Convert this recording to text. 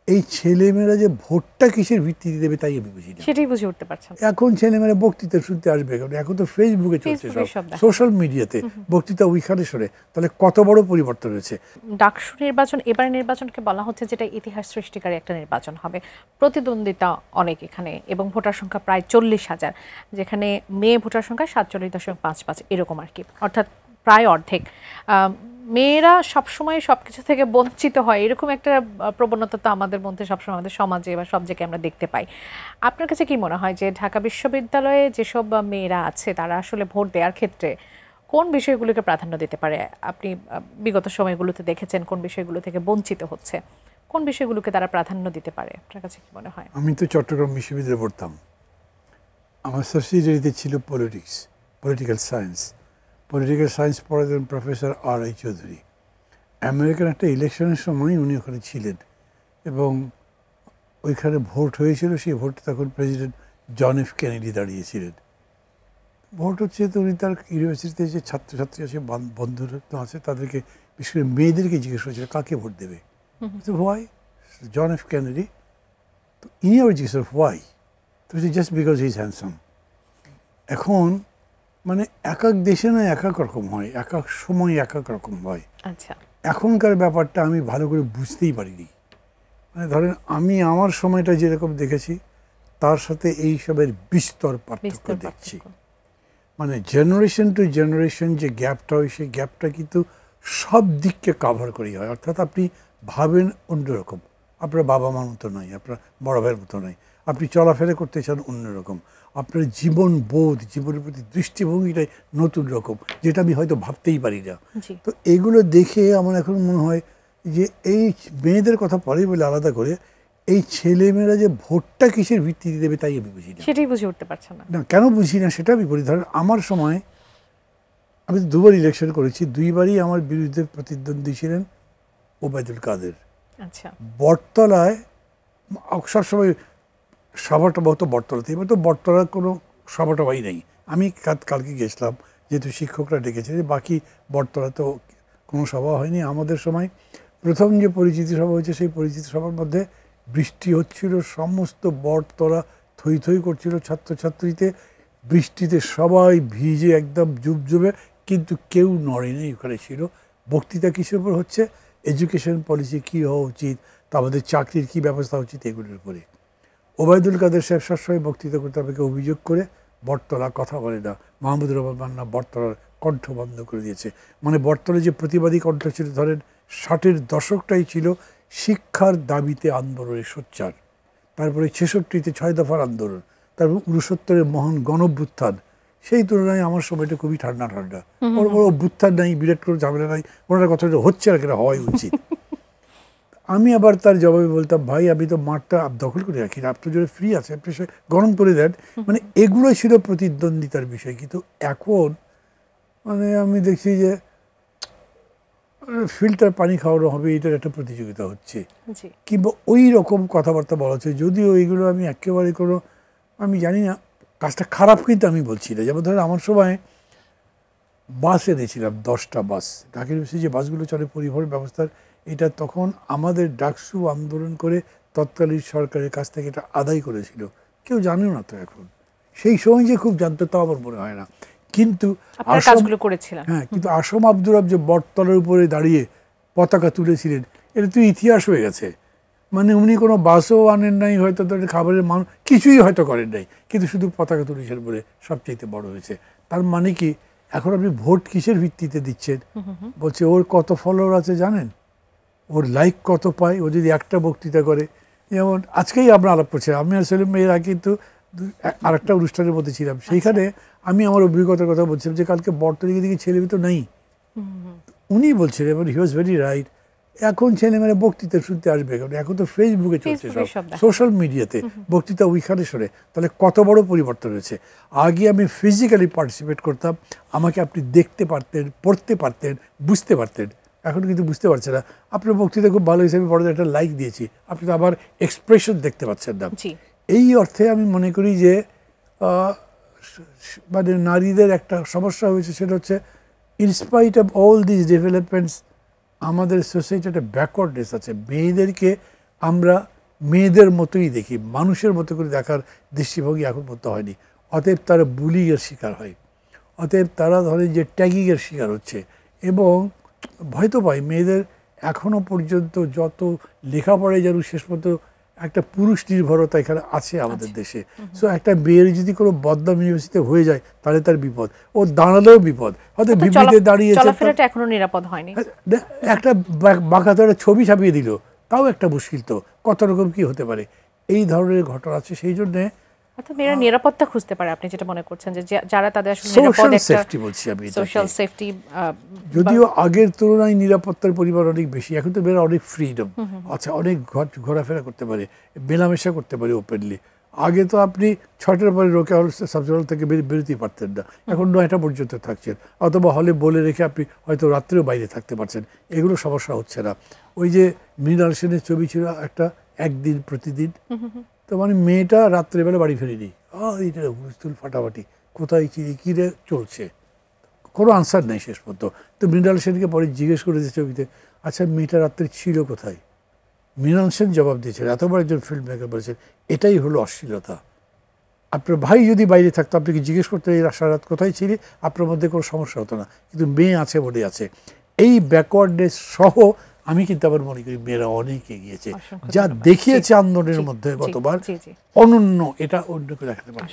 এই ছেলেমেয়েরা যে ভোটটা কিসের ভিত্তিতে দেবে তাই আমি বুঝি না, সেটাই বুঝে উঠতে পারছেন। এখন ছেলেমেয়েরা বক্তৃতা শুনতে আসবে কারণ এখন তো ফেসবুকে চলছে, সব সোশ্যাল মিডিয়াতে বক্তৃতা ওইখানে শুনে, তাহলে কত বড় পরিবর্তন হয়েছে। ডাকসু নির্বাচন, এবার নির্বাচনকে বলা হচ্ছে যেটা ইতিহাস সৃষ্টিকারী একটা নির্বাচন হবে, প্রতিদ্বন্দ্বিতা অনেক এখানে এবং ভোটার সংখ্যা প্রায় 40,000, যেখানে মেয়ে ভোটার সংখ্যা 47.55 এরকম আর কি, অর্থাৎ প্রায় অর্ধেক। মেয়েরা সবসময় সবকিছু থেকে বঞ্চিত হয় এরকম একটা প্রবণতা তো আমাদের মধ্যে সবসময় আমাদের সমাজে বা সব জায়গায় আমরা দেখতে পাই। আপনার কাছে কি মনে হয় যে ঢাকা বিশ্ববিদ্যালয়ে যেসব মেয়েরা আছে তারা আসলে ভোট দেওয়ার ক্ষেত্রে কোন বিষয়গুলোকে প্রাধান্য দিতে পারে? আপনি বিগত সময়গুলোতে দেখেছেন কোন বিষয়গুলো থেকে বঞ্চিত হচ্ছে, কোন বিষয়গুলোকে তারা প্রাধান্য দিতে পারে, আপনার কাছে কি মনে হয়? আমি তো চট্টগ্রাম বিশ্ববিদ্যালয়ে পড়তাম, আমার সাবসিডিয়ারিতে ছিল politics, political science. Political science পড়াতেন প্রফেসর আর.আই. চৌধুরী। আমেরিকান একটা ইলেকশনের সময় উনি ওখানে ছিলেন এবং ওইখানে ভোট হয়েছিল, সেই ভোটে তখন প্রেসিডেন্ট জন এফ কেনেডি দাঁড়িয়েছিলেন। ভোট হচ্ছে তো উনি তার ইউনিভার্সিটিতে যে ছাত্রছাত্রী আছে, বন্ধুরা আছে, তাদেরকে বিশেষ করে মেয়েদেরকে জিজ্ঞেস করেছিল কাকে ভোট দেবে, তো হোয়াই জন এফ কেনেডি। তো ইনি আবার জিজ্ঞেস হোয়াই, তো just because he is handsome. এখন মানে এক এক দেশে না এক এক রকম হয়, এক এক সময় এক এক রকম হয়। আচ্ছা, এখনকার ব্যাপারটা আমি ভালো করে বুঝতেই পারিনি। মানে ধরেন আমি আমার সময়টা যেরকম দেখেছি তার সাথে এইসবের বিস্তর পার্থক্য দেখছি। মানে জেনারেশন টু জেনারেশন যে গ্যাপটা হয় সেই গ্যাপটা কিন্তু সব দিককে কাভার করেই হয়। অর্থাৎ আপনি ভাবেন অন্যরকম, আপনার বাবা মার মতো নয়, আপনার বড় ভাইয়ের মতো নয়, আপনি চলাফেরা করতে চান অন্যরকম, আপনার জীবন বোধ, জীবনের প্রতি দৃষ্টিভঙ্গিটাই নতুন রকম, যেটা আমি হয়তো ভাবতেই পারি না। তো এগুলো দেখে আমার এখন মনে হয় যে এই মেয়েদের কথা পরেই বলে আলাদা করে, এই ছেলেমেয়েরা যে ভোটটা কিসের ভিত্তিতে দেবে তাই আমি বুঝি না, সেটাই বুঝে উঠতে পারছেন না। কেন বুঝি না সেটা আমি বলি। ধরেন আমার সময় আমি দুবার ইলেকশন করেছি, দুইবারই আমার বিরুদ্ধে প্রতিদ্বন্দ্বী ছিলেন ওবায়দুল কাদের। আচ্ছা, বটতলায় সবসময় সভাটা হতো বটতলাতে, এবার তো বটতলার কোনো সভাটভাই নেই। আমি কালকে গেছিলাম, যেহেতু শিক্ষকরা ডেকেছে, বাকি বটতলা তো কোনো সভা হয়নি। আমাদের সময় প্রথম যে পরিচিতি সভা হয়েছে সেই পরিচিতি সভার মধ্যে বৃষ্টি হচ্ছিল, সমস্ত বটতলা থই থই করছিল ছাত্রছাত্রীতে, বৃষ্টিতে সবাই ভিজে একদম জুবজুবে, কিন্তু কেউ নড়েনি। ওখানে ছিল বক্তৃতা কিসের উপর হচ্ছে, এডুকেশন পলিসি কী হওয়া উচিত, তা আমাদের চাকরির কী ব্যবস্থা উচিত, এগুলোর উপরে। ওবায়দুল কাদের সাহেব সবসময় বক্তৃতা করতে আমাকে অভিযোগ করে বটতলা কথা বলে না, মাহমুদুর রহমান মান্না বটতলার কণ্ঠ বন্ধ করে দিয়েছে। মানে বটতলে যে প্রতিবাদী কণ্ঠ ছিল, ধরেন 60-এর দশকটাই ছিল শিক্ষার দাবিতে আন্দোলনের সোচ্চার, তারপরে 66-তে 6 দফার আন্দোলন, তারপর 69-এর মহান গণঅভ্যুত্থান। সেই তুলনায় আমার সময়টা খুবই ঠান্ডা ঠান্ডা, বড় বড় অভ্যুত্থান নাই, বিরাট কোনো ঝামেলা নাই, ওনার কথা হচ্ছে আর কেনা হওয়াই উচিত। আমি আবার তার জবাবে বলতাম, ভাই আমি তো মাঠটা দখল করে রাখি না, আপনি যদি ফ্রি আছে আপনি সে গরম করে দেন। মানে এগুলো ছিল প্রতিদ্বন্দ্বিতার বিষয়। কিন্তু এখন মানে আমি দেখছি যে ফিল্টার পানি খাওয়ানো হবে, এটার একটা প্রতিযোগিতা হচ্ছে, কিংবা ওই রকম কথাবার্তা বলা হচ্ছে। যদিও এইগুলো আমি একেবারে কোনো, আমি জানি না কাজটা খারাপ, কিন্তু আমি বলছি না। যেমন ধরেন আমার সময় বাস এনেছিলাম 10টা বাস, ঢাকা ইউনিভার্সিটি যে বাসগুলো চলে পরিবহন ব্যবস্থার, এটা তখন আমাদের ডাকসু আন্দোলন করে তৎকালীন সরকারের কাছ থেকে এটা আদায় করেছিল, কেউ জানেও না তো এখন। সেই সময় যে খুব জানতো তাও আমার মনে হয় না। কিন্তু হ্যাঁ, কিন্তু আসম আব্দুর রব যে বটতলার উপরে দাঁড়িয়ে পতাকা তুলেছিলেন, এটা তো ইতিহাস হয়ে গেছে। মানে উনি কোনো বাসও আনেন নাই, হয়তো তাদের খাবারের মান কিছুই হয়তো করেন নাই, কিন্তু শুধু পতাকা তুলেছেন বলে সবচেয়ে বড় হয়েছে। তার মানে কি এখন আপনি ভোট কিসের ভিত্তিতে দিচ্ছেন? বলছে ওর কত ফলোয়ার আছে জানেন, ওর লাইক কত পায়, ও যদি একটা বক্তৃতা করে। যেমন আজকেই আমরা আলাপ করছিলাম, আমি আর সেলিম মেয়েরা কিন্তু আরেকটা অনুষ্ঠানের মধ্যে ছিলাম, সেইখানে আমি আমার অভিজ্ঞতার কথা বলছিলাম যে কালকে বটতলায় দিকে ছেলেমেয়ে তো নেই। উনি বলছিলেন, এবং হি ওয়াজ ভেরি রাইট, এখন ছেলেমেয়েরা বক্তৃতা শুনতে আসবে কারণ এখন তো ফেসবুকে চলছে, সব সোশ্যাল মিডিয়াতে বক্তৃতা ওইখানে শোনে। তাহলে কত বড় পরিবর্তন হয়েছে। আগে আমি ফিজিক্যালি পার্টিসিপেট করতাম, আমাকে আপনি দেখতে পারতেন, পড়তে পারতেন, বুঝতে পারতেন। এখন কিন্তু বুঝতে পারছে না। আপনার বক্তৃতা খুব ভালো হিসেবে বড় একটা লাইক দিয়েছি, আপনি তো আবার এক্সপ্রেশন দেখতে পাচ্ছেন না। এই অর্থে আমি মনে করি যে মানে নারীদের একটা সমস্যা হয়েছে, সেটা হচ্ছে in spite of all this developments আমাদের সোসাইটি একটা ব্যাকওয়ার্ডনেস আছে। মেয়েদেরকে আমরা মেয়েদের মতোই দেখি, মানুষের মতো করে দেখার দৃষ্টিভঙ্গি এখন পর্যন্ত হয়নি। অতএব তারা বুলিংয়ের শিকার হয়, অতএব তারা ধরেন যে ট্যাগিংয়ের শিকার হচ্ছে। এবং ভয় তো পাই মেয়েদের এখনও পর্যন্ত যত লেখাপড়ায় যেন শেষ পর্যন্ত একটা পুরুষ নির্ভরতা এখানে আছে আমাদের দেশে। সো একটা মেয়ের যদি কোনো বদনাম ইউনিভার্সিটিতে হয়ে যায় তাহলে তার বিপদ, ও দাঁড়ালেও বিপদ, হয়তো বিপদে দাঁড়িয়েছে, চলাফেরাটা এখনো নিরাপদ হয়নি। একটা বাঁকাতে ছবি ছাপিয়ে দিল, তাও একটা মুশকিল। তো কত রকম কি হতে পারে, এই ধরনের ঘটনা আছে। সেই জন্যে অর্থাৎ মেয়েরা নিরাপত্তা খুঁজতে পারে, আপনি যেটা মনে করছেন যে যারা তাদের আসলে সোশ্যাল সেফটি বলছি আমি, সোশ্যাল সেফটি। যদিও আগের তুলনায় নিরাপত্তার পরিমাণ অনেক বেশি, এখন তো মেয়েরা অনেক ফ্রিডম, আচ্ছা অনেক ঘোরাফেরা করতে পারে, মেলামেশা করতে পারে ওপেনলি। আগে তো আপনি 6টার পরে রোকে হল সাবজেক্ট হল থেকে বেরোতেই পারতেন না, এখন 9টা পর্যন্ত থাকছেন, অথবা হলে বলে রেখে আপনি হয়তো রাত্রেও বাইরে থাকতে পারছেন, এগুলো সমস্যা হচ্ছে না। ওই যে মৃণাল সেনের ছবি ছিল একটা, একদিন প্রতিদিন, তো মানে মেয়েটা রাত্রেবেলা বাড়ি ফেরেনি, এইটা হুলস্থুল ফাটাফাটি, কোথায় কী রে চলছে, কোনো আনসার নেই শেষ পর্যন্ত। তো মৃণাল সেনকে পরে জিজ্ঞেস করেছে ছবিতে, আচ্ছা মেয়েটা রাত্রে ছিল কোথায়? মৃণাল সেন জবাব দিয়েছেন, এতবার একজন ফিল্ম মেকার বলেছেন, এটাই হলো অশ্লীলতা। আপনার ভাই যদি বাইরে থাকতো আপনাকে জিজ্ঞেস করতে এই সারা রাত কোথায় ছিলে, আপনার মধ্যে কোনো সমস্যা হতো না, কিন্তু মেয়ে আছে বলে আছে। এই ব্যাকওয়ার্ডনেস সহ আমি কিন্তু আবার মনে করি মেয়েরা অনেক এগিয়েছে, যা দেখিয়েছে আন্দোলনের মধ্যে গতবার অনন্য, এটা অন্যকে দেখাতে পারে।